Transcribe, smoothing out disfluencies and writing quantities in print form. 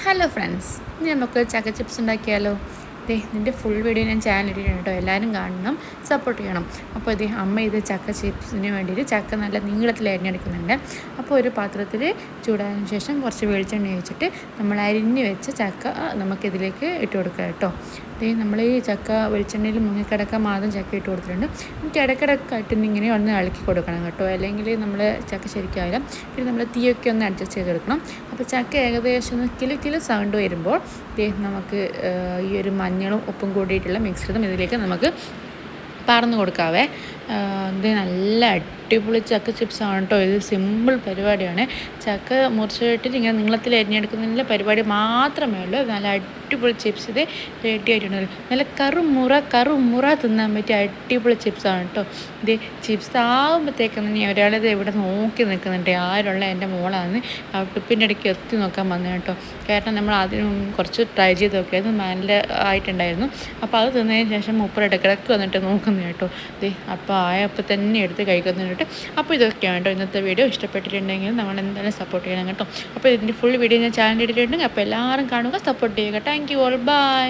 Hello friends, ഇനി നമുക്ക് ചക്ക ചിപ്സ് ഉണ്ടാക്കിയാലോ? ഇതിൻ്റെ ഫുൾ വീഡിയോ ഞാൻ ചാനലിട്ടിട്ടുണ്ട് കേട്ടോ. എല്ലാവരും കാണണം, സപ്പോർട്ട് ചെയ്യണം. അപ്പോൾ അമ്മ ചക്ക ചിപ്സിന് വേണ്ടിയിട്ട് ചക്ക നല്ല നീളത്തിൽ അരിഞ്ഞെടുക്കുന്നുണ്ട്. അപ്പോൾ ഒരു പാത്രത്തിൽ ചൂടായതിനു ശേഷം കുറച്ച് വെളിച്ചെണ്ണ ഒഴിച്ചിട്ട് നമ്മൾ അരിഞ്ഞ് വെച്ച ചക്ക നമുക്കിതിലേക്ക് ഇട്ട് കൊടുക്കുക കേട്ടോ. നമ്മൾ ഈ ചക്ക വെളിച്ചെണ്ണയിൽ മുങ്ങിക്കിടക്കാൻ മാത്രം ചക്ക ഇട്ട് കൊടുത്തിട്ടുണ്ട്. എന്നിട്ട് ഇടയ്ക്കിടയ്ക്കായിട്ട് ഇങ്ങനെ ഒന്ന് ഇളക്കി കൊടുക്കണം കേട്ടോ, അല്ലെങ്കിൽ നമ്മൾ ചക്ക ശരിക്കാവില്ല. പിന്നെ നമ്മൾ തീയൊക്കെ ഒന്ന് അഡ്ജസ്റ്റ് ചെയ്തെടുക്കണം. അപ്പോൾ ചക്ക ഏകദേശം ഒന്ന് കിലു സൗണ്ട് വരുമ്പോൾ നമുക്ക് ഈ ഒരു മഞ്ഞളും ഉപ്പും കൂടിയിട്ടുള്ള മിക്സറും ഇതിലേക്ക് നമുക്ക് പറന്ന് കൊടുക്കാവേ. ഇത് നല്ല അടിപൊളി ചക്ക ചിപ്സാണ് കേട്ടോ. ഇത് സിമ്പിൾ പരിപാടിയാണ്. ചക്ക മുറിച്ചിട്ട് ഇങ്ങനെ നീളത്തിൽ അരിഞ്ഞെടുക്കുന്നതിൻ്റെ പരിപാടി മാത്രമേ ഉള്ളൂ. നല്ല അടിപൊളി ചിപ്സ് ഇത് റെഡി ആയിട്ടുണ്ട്. നല്ല കറുമുറ തിന്നാൻ പറ്റിയ അടിപൊളി ചിപ്സാണ് കേട്ടോ. ഇത് ചിപ്സ് ആകുമ്പോഴത്തേക്കും തന്നെ ഒരാളിത് ഇവിടെ നോക്കി നിൽക്കുന്നുണ്ട്. ആരുള്ള എൻ്റെ മോളാണ് അടുപ്പിൻ്റെ ഇടയ്ക്ക് എത്തി നോക്കാൻ വന്നത് കേട്ടോ. കാരണം നമ്മൾ അതിന് കുറച്ച് ട്രൈ ചെയ്ത് നോക്കിയത് നല്ല ആയിട്ടുണ്ടായിരുന്നു. അപ്പോൾ അത് തിന്നതിന് ശേഷം ഇടയ്ക്കിടയ്ക്ക് വന്നിട്ട് നോക്കുന്നു കേട്ടോ. അപ്പോൾ ആയപ്പോൾ തന്നെ എടുത്ത് കഴിക്കുന്നുണ്ട്. അപ്പോൾ ഇതൊക്കെയാണ് കേട്ടോ ഇന്നത്തെ വീഡിയോ. ഇഷ്ടപ്പെട്ടിട്ടുണ്ടെങ്കിൽ നമ്മൾ എന്തായാലും സപ്പോർട്ട് ചെയ്യണം കേട്ടോ. അപ്പോൾ ഇതിൻ്റെ ഫുൾ വീഡിയോ ഞാൻ ചാനലിൽ ഇട്ടിട്ടുണ്ടെങ്കിൽ അപ്പോൾ എല്ലാവരും കാണുക, സപ്പോർട്ട് ചെയ്യുക. Thank you all, by.